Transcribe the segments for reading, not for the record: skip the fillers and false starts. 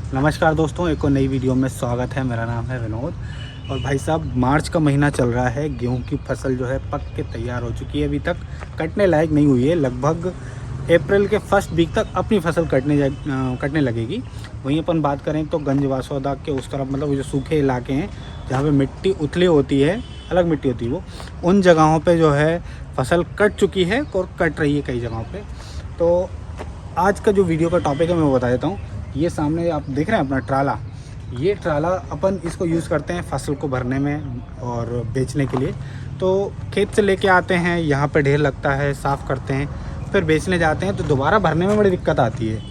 नमस्कार दोस्तों, एक और नई वीडियो में स्वागत है। मेरा नाम है विनोद। और भाई साहब, मार्च का महीना चल रहा है। गेहूं की फसल जो है पक के तैयार हो चुकी है, अभी तक कटने लायक नहीं हुई है। लगभग अप्रैल के फर्स्ट वीक तक अपनी फसल कटने लगेगी। वहीं अपन बात करें तो गंज वासौदा के उस तरफ, मतलब वो जो सूखे इलाके हैं जहाँ पे मिट्टी उथली होती है, अलग मिट्टी होती है वो, उन जगहों पे जो है फसल कट चुकी है और कट रही है कई जगहों पे। तो आज का जो वीडियो का टॉपिक है मैं वो बता देता हूँ। ये सामने आप देख रहे हैं अपना ट्राला, ये ट्राला अपन इसको यूज़ करते हैं फसल को भरने में और बेचने के लिए। तो खेत से लेके आते हैं, यहाँ पे ढेर लगता है, साफ़ करते हैं, फिर बेचने जाते हैं तो दोबारा भरने में बड़ी दिक्कत आती है,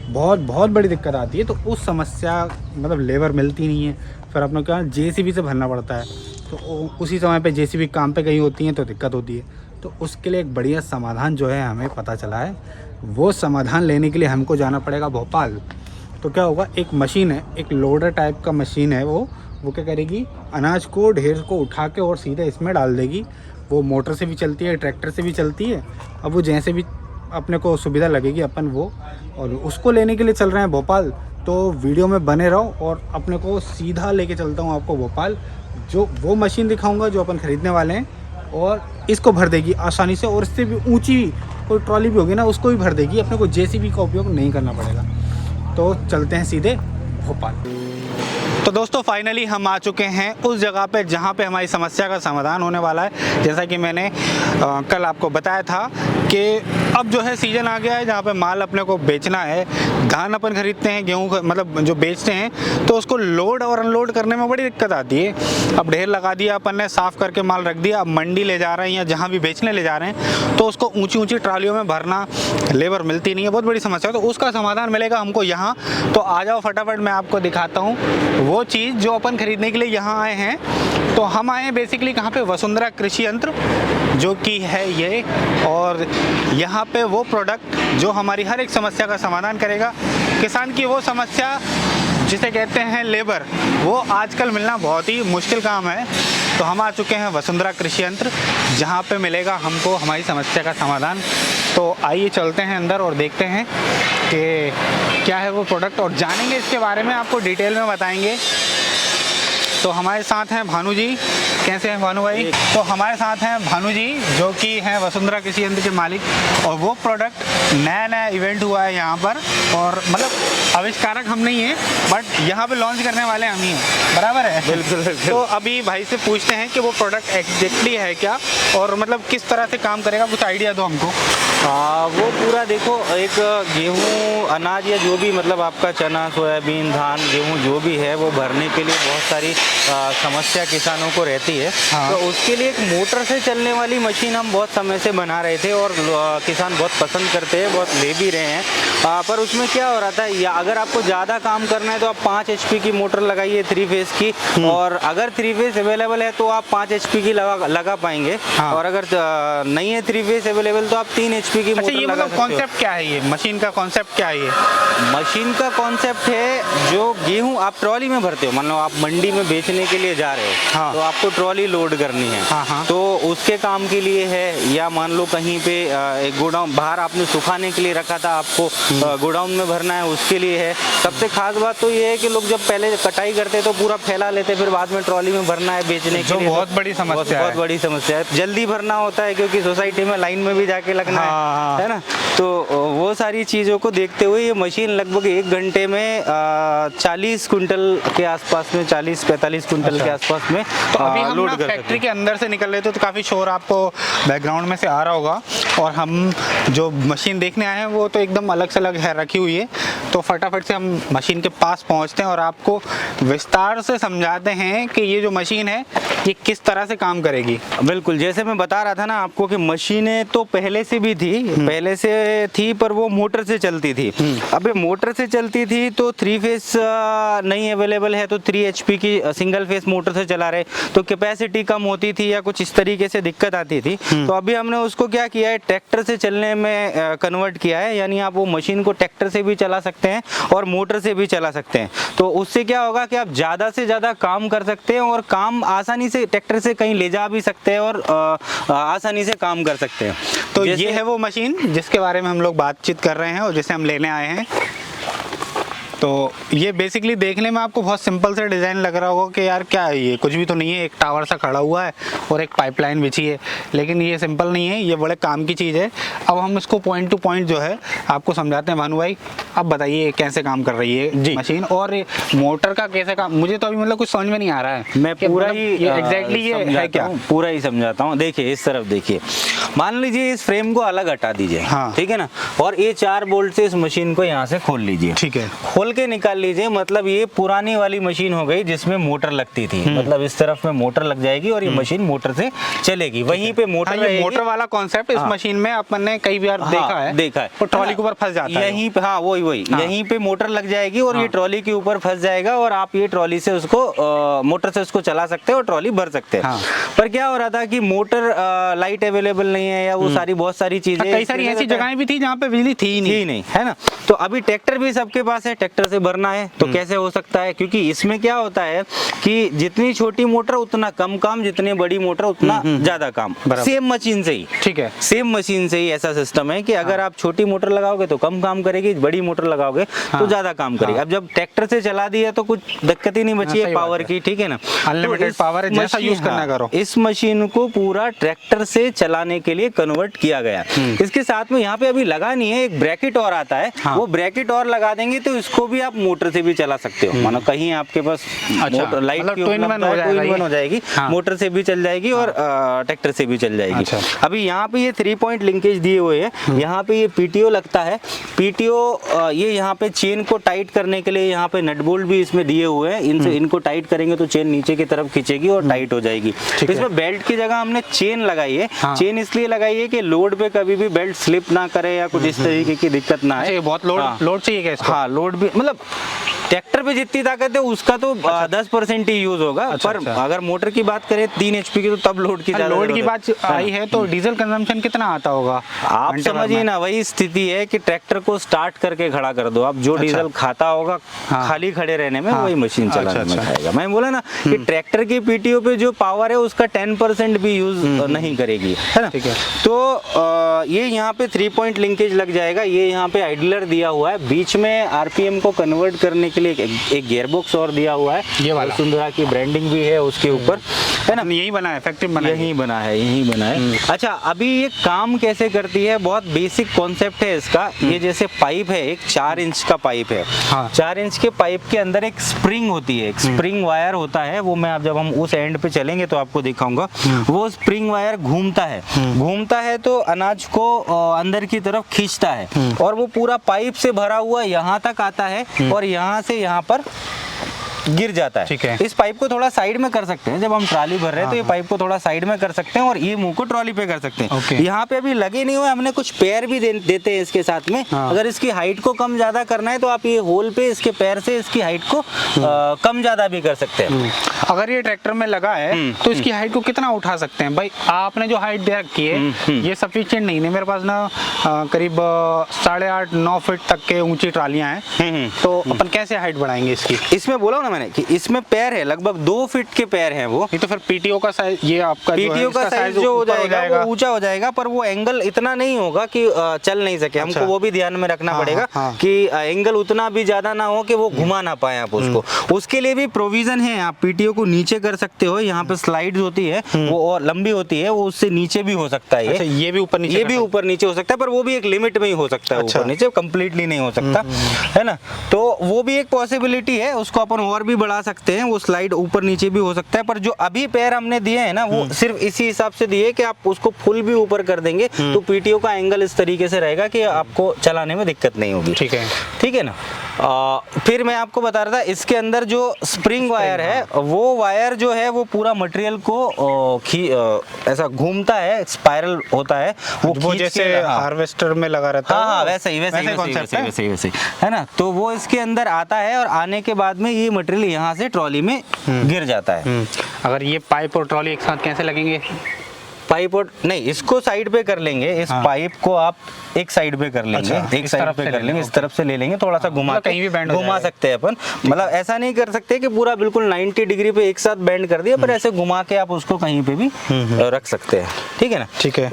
बहुत बड़ी दिक्कत आती है। तो उस समस्या, मतलब लेबर मिलती नहीं है, फिर अपने क्या जेसीबी से भरना पड़ता है। तो उसी समय पे जेसीबी काम पे गई होती हैं तो दिक्कत होती है। तो उसके लिए एक बढ़िया समाधान जो है हमें पता चला है। वो समाधान लेने के लिए हमको जाना पड़ेगा भोपाल। तो क्या होगा, एक मशीन है, एक लोडर टाइप का मशीन है, वो क्या करेगी, अनाज को, ढेर को उठा के और सीधे इसमें डाल देगी। वो मोटर से भी चलती है, ट्रैक्टर से भी चलती है। अब वो जैसे भी अपने को सुविधा लगेगी अपन वो, और उसको लेने के लिए चल रहे हैं भोपाल। तो वीडियो में बने रहो और अपने को सीधा लेके चलता हूँ आपको भोपाल। जो वो मशीन दिखाऊंगा जो अपन ख़रीदने वाले हैं, और इसको भर देगी आसानी से, और इससे भी ऊंची कोई ट्रॉली भी होगी ना, उसको भी भर देगी। अपने को जेसीबी का उपयोग नहीं करना पड़ेगा। तो चलते हैं सीधे भोपाल। तो दोस्तों, फाइनली हम आ चुके हैं उस जगह पे जहाँ पे हमारी समस्या का समाधान होने वाला है। जैसा कि मैंने कल आपको बताया था कि अब जो है सीज़न आ गया है जहाँ पे माल अपने को बेचना है। धान अपन खरीदते हैं, गेहूँ मतलब जो बेचते हैं, तो उसको लोड और अनलोड करने में बड़ी दिक्कत आती है। अब ढेर लगा दिया अपन ने, साफ़ करके माल रख दिया, अब मंडी ले जा रहे हैं या जहाँ भी बेचने ले जा रहे हैं, तो उसको ऊँची ट्रालियों में भरना, लेबर मिलती नहीं है, बहुत बड़ी समस्या है। तो उसका समाधान मिलेगा हमको यहाँ। तो आ जाओ फटाफट, मैं आपको दिखाता हूँ वो चीज़ जो अपन खरीदने के लिए यहाँ आए हैं। तो हम आए हैं बेसिकली कहाँ पे, वसुंधरा कृषि यंत्र जो कि है ये। और यहाँ पे वो प्रोडक्ट जो हमारी हर एक समस्या का समाधान करेगा। किसान की वो समस्या जिसे कहते हैं लेबर, वो आजकल मिलना बहुत ही मुश्किल काम है। तो हम आ चुके हैं वसुंधरा कृषि यंत्र, जहाँ पे मिलेगा हमको हमारी समस्या का समाधान। तो आइए चलते हैं अंदर और देखते हैं कि क्या है वो प्रोडक्ट, और जानेंगे इसके बारे में, आपको डिटेल में बताएंगे। तो हमारे साथ हैं भानु जी। कैसे हैं भानु भाई? तो हमारे साथ हैं भानु जी जो कि हैं वसुंधरा कृषि यंत्र के मालिक। और वो प्रोडक्ट नया इवेंट हुआ है यहाँ पर, और मतलब आविष्कारक हम नहीं हैं, बट यहाँ पे लॉन्च करने वाले हम ही हैं, बराबर है? बिल्कुल। तो अभी भाई से पूछते हैं कि वो प्रोडक्ट एग्जैक्टली है क्या, और मतलब किस तरह से काम करेगा, कुछ आइडिया दो हमको। वो पूरा देखो, एक गेहूँ अनाज या जो भी, मतलब आपका चना, सोयाबीन, धान, गेहूँ जो भी है, वो भरने के लिए बहुत सारी समस्या किसानों को रहती है। हाँ। तो उसके लिए एक मोटर से चलने वाली मशीन हम बहुत समय से बना रहे थे, और किसान बहुत पसंद करते हैं, बहुत ले भी रहे हैं। पर उसमें क्या हो रहा था, या अगर आपको ज़्यादा काम करना है तो आप 5 HP की मोटर लगाइए 3 फेज़ की, और अगर 3 फेज़ अवेलेबल है तो आप 5 HP की लगा पाएंगे। हाँ। और अगर नहीं है 3 फेज़ अवेलेबल तो आप 3 HP की मोटर ये लगा मतलब सकते हो। कॉन्सेप्ट क्या है, ये मशीन का कॉन्सेप्ट क्या है? ये मशीन का कॉन्सेप्ट है, जो गेहूं आप ट्रॉली में भरते हो, मान लो आप मंडी में बेचने के लिए जा रहे हो। हाँ। तो आपको ट्रॉली लोड करनी है। हाँ। तो उसके काम के लिए है, या मान लो कहीं पे एक गोडाउन बाहर आपने सुखाने के लिए रखा था, आपको गोडाउन में भरना है, उसके लिए है। सबसे खास बात तो ये है कि लोग जब पहले कटाई करते तो पूरा फैला लेते, फिर बाद में ट्रॉली में भरना है बेचने के लिए, बहुत बड़ी समस्या है। बहुत बड़ी समस्या है। जल्दी भरना होता है क्योंकि सोसाइटी में लाइन में भी जाके लगना है ना। तो वो सारी चीज़ों को देखते हुए ये मशीन लगभग 1 घंटे में 40 कुंटल के आसपास में, 40-45 कुंटल के आसपास में तो अभी हम लोड ना कर सकते फैक्ट्री के अंदर से निकल रहे थे, तो काफ़ी शोर आपको बैकग्राउंड में से आ रहा होगा। और हम जो मशीन देखने आए हैं वो तो एकदम अलग से अलग है, रखी हुई है। तो फटाफट से हम मशीन के पास पहुंचते हैं और आपको विस्तार से समझाते हैं कि ये जो मशीन है ये किस तरह से काम करेगी। बिल्कुल, जैसे मैं बता रहा था ना आपको कि मशीनें तो पहले से भी थी, पर वो मोटर से चलती थी। अब ये मोटर से चलती थी तो 3 फेस नहीं अवेलेबल है, तो 3 HP की सिंगल फेस मोटर से चला रहे, तो कैपेसिटी कम होती थी या कुछ इस तरीके से दिक्कत आती थी। तो अभी हमने उसको क्या किया है, ट्रैक्टर से चलने में कन्वर्ट किया है। यानी आप वो मशीन को ट्रैक्टर से भी चला सकते हैं और मोटर से भी चला सकते हैं। तो उससे क्या होगा कि आप ज़्यादा से ज़्यादा काम कर सकते हैं, और काम आसानी से ट्रैक्टर से कहीं ले जा भी सकते हैं, और आसानी से काम कर सकते हैं। तो ये है वो मशीन जिसके बारे में हम लोग बातचीत कर रहे हैं और जिसे हम लेने आए हैं। तो ये बेसिकली देखने में आपको बहुत सिंपल सा डिज़ाइन लग रहा होगा कि यार क्या है ये, कुछ भी तो नहीं है, एक टावर सा खड़ा हुआ है और एक पाइपलाइन बिछी है, लेकिन ये सिंपल नहीं है, ये बड़े काम की चीज़ है। अब हम इसको पॉइंट टू पॉइंट जो है आपको समझाते हैं। भानु भाई अब बताइए कैसे काम कर रही है जी मशीन, और मोटर का कैसे काम, मुझे तो अभी मतलब कुछ समझ में नहीं आ रहा है। मैं पूरा ही एग्जैक्टली ये है क्या? पूरा ही समझाता हूँ। देखिए इस तरफ देखिए, मान लीजिए इस फ्रेम को अलग हटा दीजिए, हाँ। ठीक है ना, और ये 4 बोल्ट से इस मशीन को यहाँ से खोल लीजिए, ठीक है, खोल के निकाल लीजिए। मतलब ये पुरानी वाली मशीन हो गई जिसमें मोटर लगती थी, मतलब इस तरफ में मोटर लग जाएगी और ये मशीन मोटर से चलेगी, वहीं पे मोटर रहेगी। मोटर वाला कॉन्सेप्ट इस मशीन में अपन ने कई बार देखा है, और ट्रॉली के ऊपर फंस जाता है यहीं पे, हाँ वही यहीं पे मोटर लग जाएगी और ये ट्रॉली के ऊपर फंस जाएगा और आप ये ट्रॉली से उसको मोटर से उसको चला सकते हैं और ट्रॉली भर सकते हैं। पर क्या हो रहा था कि मोटर लाइट अवेलेबल नहीं है या वो सारी बहुत सारी चीजें, कई सारी ऐसी जगहें भी थी जहाँ पे बिजली थी ही नहीं, है ना। तो अभी ट्रैक्टर भी सबके पास है, ट्रैक्टर से भरना है तो कैसे हो सकता है, क्योंकि इसमें क्या होता है कि जितनी छोटी मोटर उतना कम काम, जितनी बड़ी मोटर उतना ज्यादा काम, सेम मशीन से ही, ठीक है, सेम मशीन से ही ऐसा सिस्टम है कि अगर आप छोटी मोटर लगाओगे तो कम काम करेगी, बड़ी मोटर लगाओगे तो ज्यादा काम करेगी। अब जब ट्रैक्टर से चला दिया तो कुछ दिक्कत ही नहीं बची है पावर की, ठीक है ना, अनलिमिटेड पावर है, जैसा यूज करना करो। इस मशीन को पूरा ट्रैक्टर से चलाने के लिए कन्वर्ट किया गया। इसके साथ में यहाँ पे अभी लगा नहीं है, एक ब्रैकेट और आता है, वो ब्रैकेट और लगा देंगे तो इसको भी आप मोटर से भी चला सकते हो। मानो कहीं आपके पास लाइट की टू इन वन हो जाएगी, मोटर से भी चल जाएगी और ट्रैक्टर से भी चल जाएगी। अभी यहाँ पे ये 3 पॉइंट लिंकेज दिए हुए हैं, यहाँ पे ये पीटीओ लगता है। पीटीओ ये यहाँ पे चेन को टाइट करने के लिए यहाँ पे नट बोल्ट भी इसमें दिए हुए हैं, इनसे इनको टाइट करेंगे तो चेन नीचे की तरफ खींचेगी और टाइट हो जाएगी। तो इसमें बेल्ट की जगह हमने चेन लगाई है। चेन इसलिए लगाई है कि लोड पे कभी भी बेल्ट स्लिप ना करे या कुछ इस तरीके की दिक्कत ना आए। बहुत लोड चाहिए क्या इसको? हाँ लोड भी, मतलब ट्रैक्टर पे जितनी ताकत है उसका तो 10% ही यूज होगा। पर अगर मोटर की बात करें 3 HP की तो तब लोड की लोड की बात आई है तो डीजल कंजम्पशन कितना आता होगा आप समझिए ना। वही स्थिति है कि ट्रैक्टर को स्टार्ट करके खड़ा कर दो, आप जो डीजल खाता होगा खाली खड़े रहने में वही मशीन चलाने में खाएगा। मैं बोला ना कि ट्रैक्टर की पीटीओ पे जो पावर है उसका 10% भी यूज नहीं करेगी, है ना। तो ये यहाँ पे 3 पॉइंट लिंकेज लग जाएगा। ये यहाँ पे आइडलर दिया हुआ है, बीच में आरपीएम को कन्वर्ट करने के लिए एक गियरबॉक्स और दिया हुआ है। ये वाला सुंदरा की ब्रांडिंग भी है उसके ऊपर, है ना। यही बना है, फैक्ट्री बना यही बना है, यही बना है। अच्छा अभी ये काम कैसे करती है, बहुत बेसिक कॉन्सेप्ट है इसका। ये जैसे पाइप है, एक 4 इंच का पाइप है। 4 इंच के पाइप के अंदर एक स्प्रिंग होती है, एक स्प्रिंग वायर होता है। वो मैं जब हम उस एंड पे चलेंगे तो आपको दिखाऊंगा। वो स्प्रिंग वायर घूमता है तो अनाज को अंदर की तरफ खींचता है और वो पूरा पाइप से भरा हुआ यहाँ तक आता है और यहाँ से यहाँ पर गिर जाता है। ठीक है। इस पाइप को थोड़ा साइड में कर सकते हैं, जब हम ट्रॉली भर रहे हैं तो ये पाइप को थोड़ा साइड में कर सकते हैं और ये मुंह को ट्रॉली पे कर सकते हैं। यहाँ पे अभी लगे नहीं हुए, हमने कुछ पैर भी देते हैं इसके साथ में। अगर इसकी हाइट को कम ज्यादा करना है तो आप ये होल पे इसके पैर से इसकी हाइट को कम ज्यादा भी कर सकते हैं। अगर ये ट्रैक्टर में लगा है तो इसकी हाइट को कितना उठा सकते हैं? भाई आपने जो हाइट दे रखी है ये सफिशिएंट नहीं है। मेरे पास ना करीब 8.5-9 फीट तक के ऊंची ट्रालियां हैं, तो अपन कैसे हाइट बढ़ाएंगे इसकी? इसमें बोला ना मैंने कि इसमें पैर है, लगभग 2 फीट के पैर हैं वो। ये तो फिर पीटीओ का साइज, ये आपका पीटीओ का साइज जो हो जाएगा वो ऊंचा हो जाएगा, पर वो एंगल इतना नहीं होगा कि चल नहीं सके। हमको वो भी ध्यान में रखना पड़ेगा कि एंगल उतना भी ज्यादा ना हो कि वो घुमा ना पाए आप उसको। उसके लिए भी प्रोविजन है, आप पीटीओ को नीचे कर सकते हो। यहाँ पे स्लाइड होती है वो और लंबी होती है, वो उससे नीचे भी हो सकता है। ये भी ऊपर नीचे, ये भी ऊपर नीचे हो सकता है, पर वो भी एक लिमिट में ही हो सकता है। ऊपर नीचे कंप्लीटली नहीं हो सकता, है ना। तो वो भी एक पॉसिबिलिटी है, उसको अपन और भी बढ़ा सकते हैं। वो स्लाइड ऊपर नीचे भी हो सकता है, पर जो अभी पैर हमने दिए हैं ना वो सिर्फ इसी हिसाब से दिए कि आप उसको फुल भी ऊपर कर देंगे तो पीटीओ का एंगल इस तरीके से रहेगा कि आपको चलाने में दिक्कत नहीं होगी। ठीक है ना। फिर मैं आपको बता रहा था इसके अंदर जो स्प्रिंग वायर है, वो वायर जो है वो पूरा मटेरियल को ऐसा घूमता है, स्पाइरल होता है वो जैसे हार्वेस्टर में लगा रहता है। हाँ वैसे ही है ना। तो वो इसके अंदर आता है और आने के बाद में ये मटेरियल यहाँ से ट्रॉली में गिर जाता है। अगर ये पाइप और ट्रॉली एक साथ कैसे लगेंगे? पाइप और नहीं, इसको साइड पे कर लेंगे, इस पाइप को आप एक साइड पे कर लेंगे, एक साइड पे कर लेंगे, इस तरफ से ले लेंगे, थोड़ा सा घुमा कहीं भी बैंड घुमा सकते हैं अपन। मतलब ऐसा नहीं कर सकते कि पूरा बिल्कुल 90 डिग्री पे एक साथ बैंड कर दिया, पर ऐसे घुमा के आप उसको कहीं पे भी रख सकते हैं, ठीक है ना। ठीक है।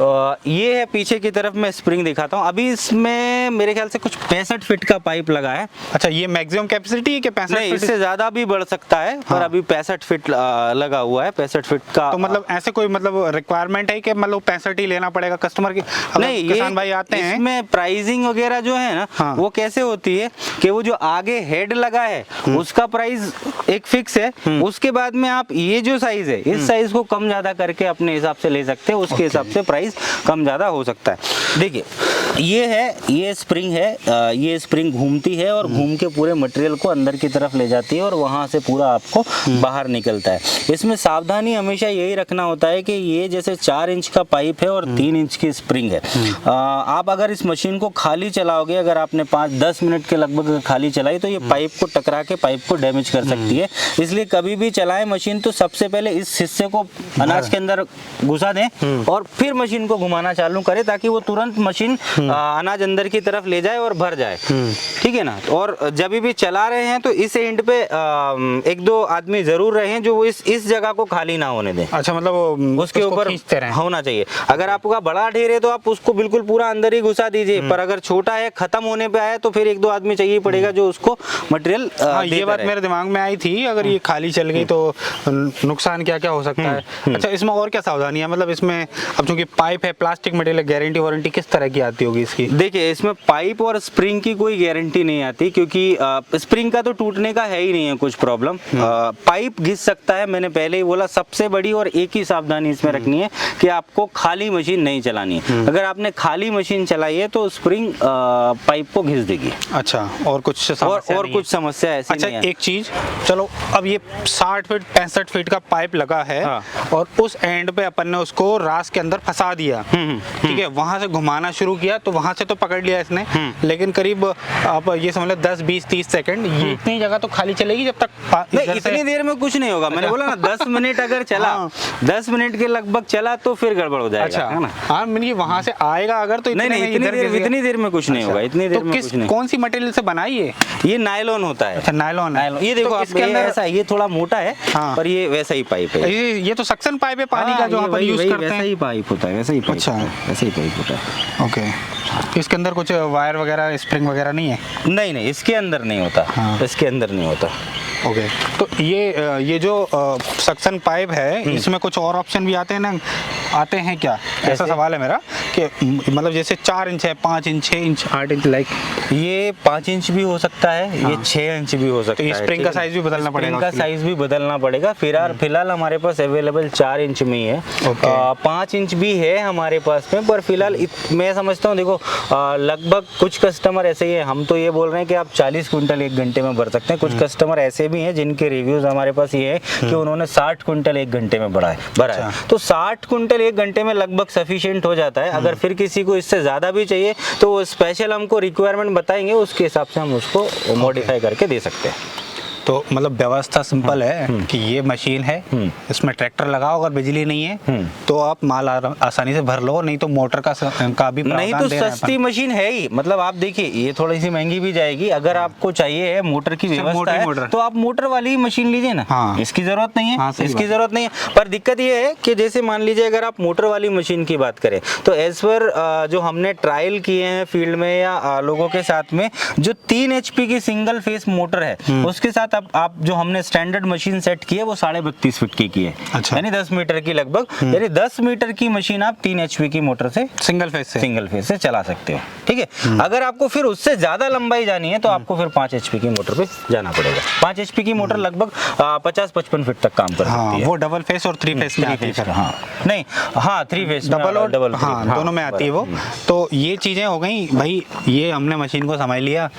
ये है पीछे की तरफ, मैं स्प्रिंग दिखाता हूँ। अभी इसमें मेरे ख्याल से कुछ 65 फीट का पाइप लगा है। अच्छा, ये मैक्सिमम कैपेसिटी है कि 65 नहीं, फीट? इससे ज्यादा भी बढ़ सकता है, पर अभी 65 फीट लगा हुआ है, 65 फीट का। तो मतलब ऐसे कोई मतलब रिक्वायरमेंट है कि मतलब 65 ही लेना पड़ेगा कस्टमर की? नहीं, किसान भाई आते हैं इसमें प्राइसिंग वगैरह जो है ना, वो कैसे होती है कि वो जो आगे हेड लगा है उसका प्राइस एक फिक्स है, उसके बाद में आप ये जो साइज है, इस साइज को कम ज्यादा करके अपने हिसाब से ले सकते हैं, उसके हिसाब से प्राइस कम ज्यादा हो सकता है। देखिए, ये है, ये स्प्रिंग है, ये स्प्रिंग घूमती है और घूम के पूरे मटेरियल को अंदर की तरफ ले जाती है और वहां से पूरा आपको बाहर निकलता है। इसमें सावधानी हमेशा यही रखना होता है कि ये जैसे 4 इंच का पाइप है और 3 इंच की स्प्रिंग है। आप अगर इस मशीन को खाली चलाओगे, अगर आपने 5-10 मिनट के लगभग खाली चलाई, तो ये पाइप को टकरा के पाइप को डैमेज कर सकती है। इसलिए कभी भी चलाएं मशीन तो सबसे पहले इस हिस्से को अनाज के अंदर घुसा दें और फिर मशीन को घुमाना चालू करें, ताकि वो तुरंत मशीन अनाज अंदर की तरफ ले जाए और भर जाए, ठीक है ना। और जब भी चला रहे हैं तो इस एंड पे 1-2 आदमी जरूर रहे जो वो इस जगह को खाली ना होने दें। अच्छा, मतलब उसके ऊपर होना चाहिए। अगर आपका बड़ा ढेर है तो आप उसको बिल्कुल पूरा अंदर ही घुसा दीजिए, पर अगर छोटा है, खत्म होने पे आया, तो फिर 1-2 आदमी चाहिए पड़ेगा जो उसको मटेरियल ये बात मेरे दिमाग में आई थी, अगर ये खाली चल गई तो नुकसान क्या क्या हो सकता है। अच्छा, इसमें और क्या सावधानी है? मतलब इसमें अब चूंकि पाइप है, प्लास्टिक मटेरियल, गारंटी वारंटी किस तरह की आती होगी इसकी? देखिए, इसमें पाइप और स्प्रिंग की कोई गारंटी नहीं आती, क्योंकि स्प्रिंग का तो टूटने का है ही नहीं है कुछ प्रॉब्लम। पाइप घिस सकता है, मैंने पहले ही बोला। सबसे बड़ी और एक ही सावधानी इसमें रखनी है कि आपको खाली मशीन नहीं चलानी है। अगर आपने खाली मशीन चलाई है तो स्प्रिंग पाइप को घिस देगी। अच्छा, और कुछ समस्या और कुछ समस्या ऐसी अच्छा, नहीं है। एक चीज, चलो अब ये 60 फीट 65 फीट का पाइप लगा है, और उस एंड पे अपन ने उसको रास के अंदर फंसा दिया, ठीक है, वहां से घुमाना शुरू किया, तो वहां से तो पकड़ लिया इसने, लेकिन करीब आप ये समझ लो 10-20-30 सेकंड ये इतनी जगह तो खाली चलेगी जब तक नहीं, इतनी देर में कुछ नहीं होगा। मैंने बोला ना 10 मिनट अगर चला, 10 मिनट के लगभग चला तो फिर गड़बड़ हो जाएगा। अच्छा, है ना। हाँ, मैंने वहां से आएगा अगर तो नहीं, इतनी देर में कुछ नहीं होगा। इतनी देर में कुछ नहीं। कौन सी मटेरियल से बनाई है? ये नायलॉन होता है। अच्छा, नायलॉन है। ये देखो, इसके अंदर ऐसा, ये थोड़ा मोटा है, पर ये वैसा ही पाइप है। ये तो सक्शन पाइप है पानी का जो अपन यूज करते हैं। वैसा ही पाइप होता है, वैसा ही पाइप। अच्छा, वैसा ही पाइप होता है। ओके। इसके अंदर कुछ वायर वगैरह, स्प्रिंग वगैरह नहीं है? नहीं, इसके अंदर नहीं होता। इसके अंदर नहीं होता। ओके। तो ये जो सक्शन पाइप है, इसमें कुछ और ऑप्शन भी आते हैं ना, आते हैं क्या? ऐसा सवाल है मेरा कि मतलब जैसे 4 इंच है, 5 इंच, 6 इंच, 8 इंच, लाइक ये 5 इंच भी हो सकता है, ये 6 इंच भी हो सकता है। स्प्रिंग का साइज भी बदलना पड़ेगा? स्प्रिंग का साइज भी बदलना पड़ेगा। फिलहाल हमारे पास अवेलेबल 4 इंच में ही है। 5 इंच भी है हमारे पास में, पर फिलहाल मैं समझता हूँ, देखो लगभग कुछ कस्टमर ऐसे ही है, हम तो ये बोल रहे हैं कि आप 40 क्विंटल 1 घंटे में भर सकते हैं। कुछ कस्टमर ऐसे भी हैं जिनके रिव्यूज हमारे पास ये है कि उन्होंने 60 क्विंटल 1 घंटे में भरा है। तो 60 क्विंटल 1 घंटे में लगभग सफिशिएंट हो जाता है। अगर फिर किसी को इससे ज्यादा भी चाहिए तो वो स्पेशल हमको रिक्वायरमेंट बताएंगे, उसके हिसाब से हम उसको मॉडिफाई करके दे सकते हैं। तो मतलब व्यवस्था सिंपल है कि ये मशीन है, इसमें ट्रैक्टर लगाओ, अगर बिजली नहीं है तो आप माल आसानी से भर लो, नहीं तो मोटर का भी नहीं तो सस्ती मशीन है ही। मतलब आप देखिए, ये थोड़ी सी महंगी भी जाएगी। अगर आपको चाहिए है मोटर की व्यवस्था है तो आप मोटर वाली ही मशीन लीजिए ना। इसकी जरूरत नहीं है, इसकी जरूरत नहीं है। पर दिक्कत ये है कि जैसे मान लीजिए अगर आप मोटर वाली मशीन की बात करें तो एज पर जो हमने ट्रायल किए हैं फील्ड में या लोगों के साथ में, जो 3 HP की सिंगल फेस मोटर है उसके साथ आप जो हमने स्टैंडर्ड मशीन सेट की है वो 32.5 फीट की है। अच्छा। यानी 10 मीटर की लगभग, यानी 10 मीटर की मशीन आप 3 HP की मोटर से सिंगल फेस से चला सकते हो, ठीक है। अगर आपको फिर उससे ज्यादा लंबाई जानी है तो आपको फिर 5 HP की मोटर पे जाना पड़ेगा। 5 HP की मोटर लगभग 50-55 फीट तक काम कर सकती है। वो डबल फेस और 3 फेस में आती है। नहीं, 3 फेस डबल और डबल, दोनों में आती है वो। तो ये चीजें हो गई भाई, ये हमने मशीन को समझ लिया।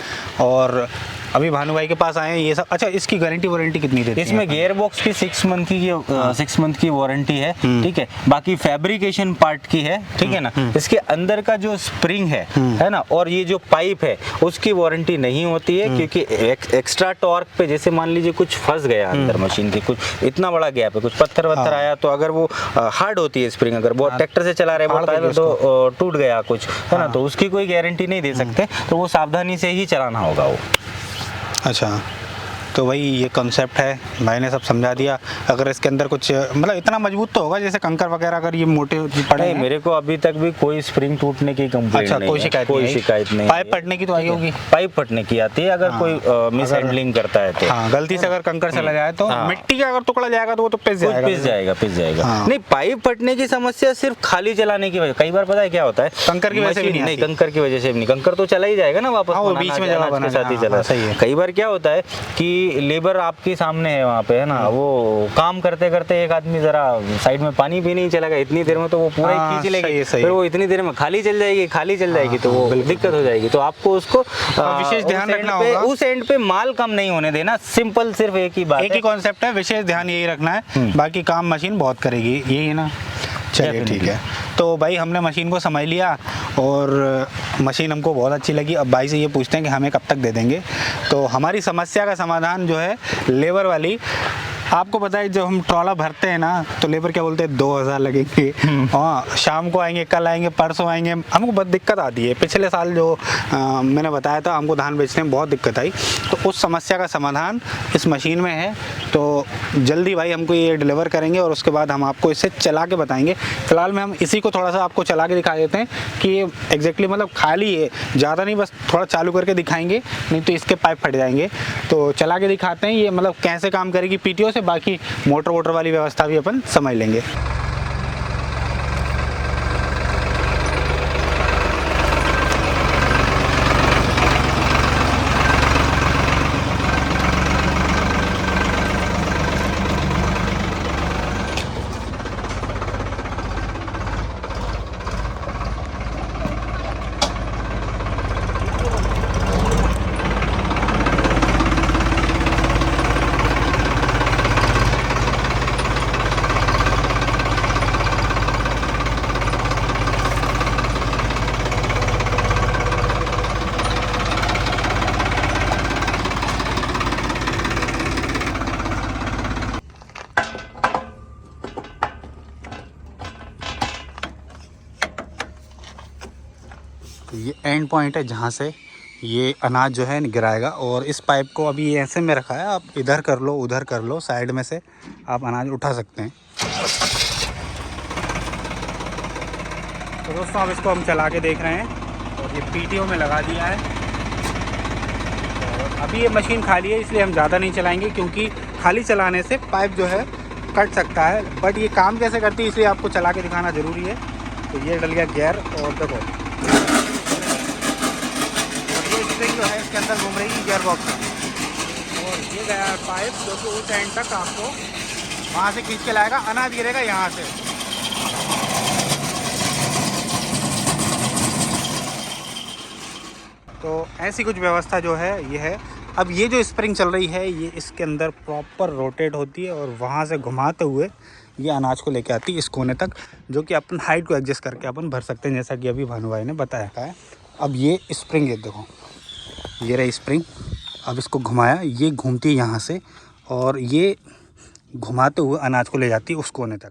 और अभी भानु भाई के पास आए हैं ये सब। अच्छा, इसकी गारंटी वारंटी कितनी देती है? इसमें गियर बॉक्स की 6 मंथ की वारंटी है, ठीक है। बाकी फैब्रिकेशन पार्ट की है, ठीक है ना। इसके अंदर का जो स्प्रिंग है ना, और ये जो पाइप है उसकी वारंटी नहीं होती है, क्योंकि एक्स्ट्रा टॉर्क पे जैसे मान लीजिए कुछ फंस गया अंदर मशीन के, कुछ इतना बड़ा गैप है, कुछ पत्थर वत्थर आया तो अगर वो हार्ड होती है स्प्रिंग, अगर बहुत ट्रैक्टर से चला रहे हैं तो टूट गया कुछ, है ना, तो उसकी कोई गारंटी नहीं दे सकते, तो वो सावधानी से ही चलाना होगा वो। अच्छा, तो वही ये कॉन्सेप्ट है, मैंने सब समझा दिया। अगर इसके अंदर कुछ मतलब इतना मजबूत तो होगा जैसे कंकर वगैरह अगर ये मोटे पड़े हैं? मेरे को अभी तक भी कोई स्प्रिंग टूटने की कंप्लेंट अच्छा, नहीं कोई है, शिकायत कोई नहीं, शिकायत नहीं। पाइप फटने की तो आई होगी? पाइप फटने की आती है अगर कोई मिस हैंडलिंग करता है तो। हाँ, गलती से अगर कंकर चला जाए तो मिट्टी का अगर टुकड़ा जाएगा तो वो तो पिस जाएगा। नहीं, पाइप फटने की समस्या सिर्फ खाली चलाने की वजह, कई बार पता है क्या होता है, कंकर की वजह से भी नहीं, कंकर की वजह से भी नहीं, कंकर तो चला ही जाएगा ना वापस, वो बीच में जगह बना साथ ही चला। कई बार क्या होता है कि लेबर आपके सामने है वहाँ पे, है ना, वो काम करते करते एक आदमी जरा साइड में पानी भी नहीं चलेगा इतनी देर में, तो वो पूरा ही खींच लेगी, फिर वो इतनी देर में खाली चल जाएगी तो वो दिक्कत हो जाएगी। तो आपको उसको विशेष ध्यान रखना होगा, उस एंड पे माल कम नहीं होने देना, सिंपल सिर्फ एक ही बात, एक ही कॉन्सेप्ट है, विशेष ध्यान यही रखना है, बाकी काम मशीन बहुत करेगी, यही है ना। चलिए ठीक है, तो भाई हमने मशीन को समझ लिया और मशीन हमको बहुत अच्छी लगी। अब भाई से ये पूछते हैं कि हमें कब तक दे देंगे। तो हमारी समस्या का समाधान जो है लेबर वाली, आपको पता है जब हम ट्रॉला भरते हैं ना तो लेबर क्या बोलते हैं 2000 लगेंगे, हाँ शाम को आएंगे, कल आएंगे, परसों आएंगे, हमको बहुत दिक्कत आती है। पिछले साल जो मैंने बताया था हमको धान बेचने में बहुत दिक्कत आई, तो उस समस्या का समाधान इस मशीन में है। तो जल्दी भाई हमको ये डिलीवर करेंगे और उसके बाद हम आपको इसे चला के बताएंगे। फिलहाल में हम इसी को थोड़ा सा आपको चला के दिखा देते हैं कि ये एग्जैक्टली मतलब खाली है, ज़्यादा नहीं, बस थोड़ा चालू करके दिखाएंगे, नहीं तो इसके पाइप फट जाएंगे। तो चला के दिखाते हैं ये मतलब कैसे काम करेगी पीटीओ से, बाकी मोटर वोटर वाली व्यवस्था भी अपन समझ लेंगे। ये एंड पॉइंट है जहाँ से ये अनाज जो है गिराएगा, और इस पाइप को अभी ऐसे में रखा है, आप इधर कर लो उधर कर लो, साइड में से आप अनाज उठा सकते हैं। तो दोस्तों अब इसको हम चला के देख रहे हैं और ये पीटीओ में लगा दिया है। और अभी ये मशीन खाली है इसलिए हम ज़्यादा नहीं चलाएंगे, क्योंकि खाली चलाने से पाइप जो है कट सकता है, बट ये काम कैसे करती है इसलिए आपको चला के दिखाना ज़रूरी है। तो ये डल गया गियर, और देखो जो है इसके अंदर घूम रही है गियर बॉक्स, और ये गया पाइप जो कि उस एंड तक आपको वहाँ से खींच के लाएगा, अनाज गिरेगा यहाँ से। तो ऐसी कुछ व्यवस्था जो है ये है। अब ये जो स्प्रिंग चल रही है ये इसके अंदर प्रॉपर रोटेट होती है और वहाँ से घुमाते हुए ये अनाज को लेके आती है इस कोने तक, जो कि अपन हाइट को एडजस्ट करके अपन भर सकते हैं, जैसा कि अभी भानु भाई ने बताया है। अब ये स्प्रिंग, ये देखो ये रही स्प्रिंग, अब इसको घुमाया, ये घूमती है यहाँ से और ये घुमाते हुए अनाज को ले जाती है उस कोने तक।